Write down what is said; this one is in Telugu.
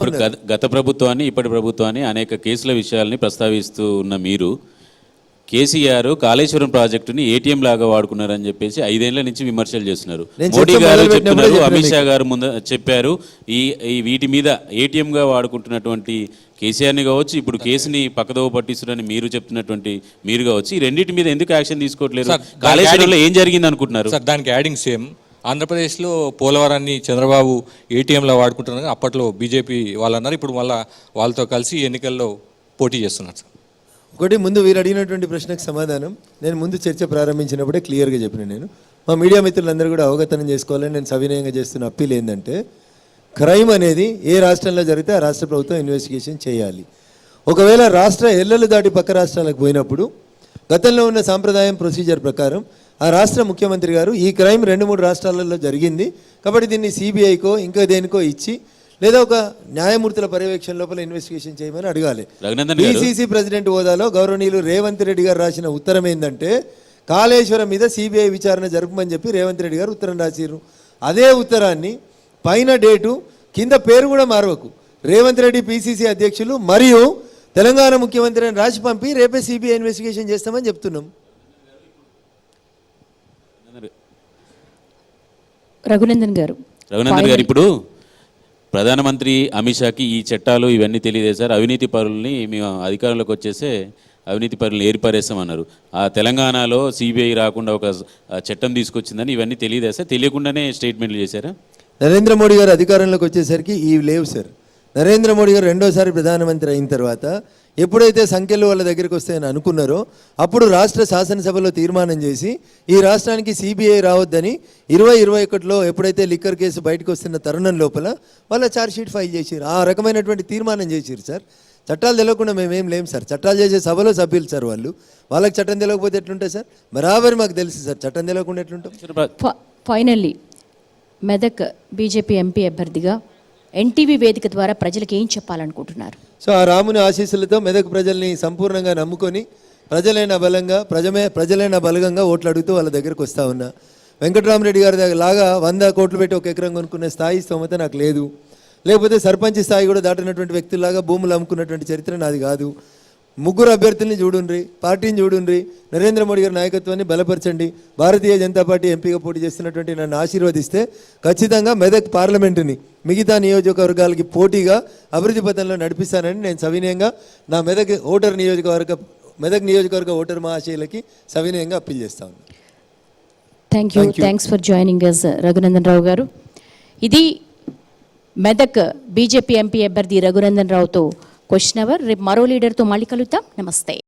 ఇప్పుడు గత ప్రభుత్వాన్ని ఇప్పటి ప్రభుత్వాన్ని అనేక కేసుల విషయాల్ని ప్రస్తావిస్తూ ఉన్న మీరు కేసీఆర్ కాళేశ్వరం ప్రాజెక్టుని ఏటీఎం లాగా వాడుకున్నారని చెప్పేసి 5 ఏళ్ల నుంచి విమర్శలు చేస్తున్నారు. మోడీ గారు చెప్తున్నారు, అమిత్ షా గారు ముందు చెప్పారు, ఈ వీటి మీద ఏటీఎంగా వాడుకుంటున్నటువంటి కేసీఆర్ని కావచ్చు, ఇప్పుడు కేసుని పక్కదోవ పట్టిస్తున్నారని మీరు చెప్తున్నటువంటి మీరు కావచ్చు, ఈ రెండింటి మీద ఎందుకు యాక్షన్ తీసుకోవట్లేదు? కాళేశ్వరంలో ఏం జరిగింది అనుకుంటున్నారు సార్? దానికి యాడింగ్ సేమ్ ఆంధ్రప్రదేశ్లో పోలవరాన్ని చంద్రబాబు ఏటీఎంలో వాడుకుంటున్నారు. అప్పట్లో బీజేపీ వాళ్ళు అన్నారు, ఇప్పుడు మళ్ళీ వాళ్ళతో కలిసి ఎన్నికల్లో పోటీ చేస్తున్నారు సార్. ఒకటి, ముందు వీరు అడిగినటువంటి ప్రశ్నకు సమాధానం నేను ముందు చర్చ ప్రారంభించినప్పుడే క్లియర్గా చెప్పిన. నేను మా మీడియా మిత్రులందరూ కూడా అవగతనం చేసుకోవాలని నేను సవినయంగా చేస్తున్న అప్పీల్ ఏంటంటే, క్రైమ్ అనేది ఏ రాష్ట్రంలో జరిగితే ఆ రాష్ట్ర ప్రభుత్వం ఇన్వెస్టిగేషన్ చేయాలి. ఒకవేళ రాష్ట్ర ఎల్లలు దాటి పక్క రాష్ట్రాలకు పోయినప్పుడు గతంలో ఉన్న సాంప్రదాయం ప్రొసీజర్ ప్రకారం ఆ రాష్ట్ర ముఖ్యమంత్రి గారు ఈ క్రైమ్ 2-3 రాష్ట్రాలలో జరిగింది కాబట్టి దీన్ని సిబిఐకో ఇంకా దేనికో ఇచ్చి లేదా ఒక న్యాయమూర్తుల పర్యవేక్షణ లోపల ఇన్వెస్టిగేషన్ చేయమని అడగాలి. పిసిసి ప్రెసిడెంట్ హోదాలో గౌరవనీయులు రేవంత్ రెడ్డి గారు రాసిన ఉత్తరం ఏంటంటే, కాళేశ్వరం మీద సిబిఐ విచారణ జరపమని చెప్పి రేవంత్ రెడ్డి గారు ఉత్తరం రాసిర్రు. అదే ఉత్తరాన్ని పైన డేటు కింద పేరు కూడా మార్వకు రేవంత్ రెడ్డి పిసిసి అధ్యక్షులు మరియు తెలంగాణ ముఖ్యమంత్రి అని రాసి పంపి రేపే సిబిఐ ఇన్వెస్టిగేషన్ చేస్తామని చెప్తున్నాం. రఘునందన్ గారు ఇప్పుడు ప్రధానమంత్రి అమిత్ షాకి ఈ చట్టాలు ఇవన్నీ తెలియదే సార్, అవినీతి పరుల్ని మేము అధికారంలోకి వచ్చేసే అవినీతి పరులను ఏర్పరేస్తామన్నారు. ఆ తెలంగాణలో సిబిఐ రాకుండా ఒక చట్టం తీసుకొచ్చిందని ఇవన్నీ తెలియదే సార్? తెలియకుండానే స్టేట్మెంట్లు చేశారా? నరేంద్ర మోడీ గారు అధికారంలోకి వచ్చేసరికి ఇవి లేవు సార్. నరేంద్ర మోడీ గారు రెండోసారి ప్రధానమంత్రి అయిన తర్వాత ఎప్పుడైతే సంఖ్యలు వాళ్ళ దగ్గరికి వస్తాయని అనుకున్నారో అప్పుడు రాష్ట్ర శాసనసభలో తీర్మానం చేసి ఈ రాష్ట్రానికి సిబిఐ రావద్దని 2021లో ఎప్పుడైతే లిక్కర్ కేసు బయటకు వస్తున్న తరుణం లోపల వాళ్ళ ఛార్జ్షీట్ ఫైల్ చేసారు. ఆ రకమైనటువంటి తీర్మానం చేసారు సార్. చట్టాలు తెలియకుండా మేమేం లేము సార్. చట్టాలు చేసే సభలో సభ్యులు సార్ వాళ్ళు. వాళ్ళకి చట్టం తెలియకపోతే ఎట్లుంటాయి సార్? బరాబరి మాకు తెలుసు సార్, చట్టం తెలియకుండా ఎట్లుంటాం. ఫైనల్లీ మెదక్ బీజేపీ ఎంపీ అభ్యర్థిగా ఎన్టీవీ వేదిక ద్వారా ప్రజలకు ఏం చెప్పాలనుకుంటున్నారు? సో ఆ రాముని ఆశీస్సులతో మెదక్ ప్రజల్ని సంపూర్ణంగా నమ్ముకొని ప్రజలైన బలంగా ఓట్లు అడుగుతూ వాళ్ళ దగ్గరకు వస్తూ ఉన్నా. వెంకటరామరెడ్డి గారి దగ్గర లాగా 100 కోట్లు పెట్టి ఒక ఎకరం కొనుక్కునే స్థాయి స్తోమత నాకు లేదు. లేకపోతే సర్పంచ్ స్థాయి కూడా దాటినటువంటి వ్యక్తుల్లాగా భూములు అమ్ముకున్నటువంటి చరిత్ర నాది కాదు. 3 అభ్యర్థుల్ని చూడుండ్రి, పార్టీని చూడుండ్రి, నరేంద్ర మోడీ గారి నాయకత్వాన్ని బలపరచండి. భారతీయ జనతా పార్టీ ఎంపీగా పోటీ చేస్తున్నటువంటి నన్ను ఆశీర్వదిస్తే ఖచ్చితంగా మెదక్ పార్లమెంటుని మిగతా నియోజకవర్గాలకి పోటీగా అభివృద్ధి పథంలో నడిపిస్తానని నేను సవినయంగా నా మెదక్ నియోజకవర్గ ఓటర్ మహాశయులకి సవినయంగా అప్పీల్ చేస్తాను. Thanks for joining us Raghunandan Rao garu. ఇది మెదక్ బీజేపీ ఎంపీ అభ్యర్థి రఘునందన్ రావుతో క్వశ్చన్ అవర్. రేపు మరో లీడర్తో మళ్ళీ కలుద్దాం. నమస్తే.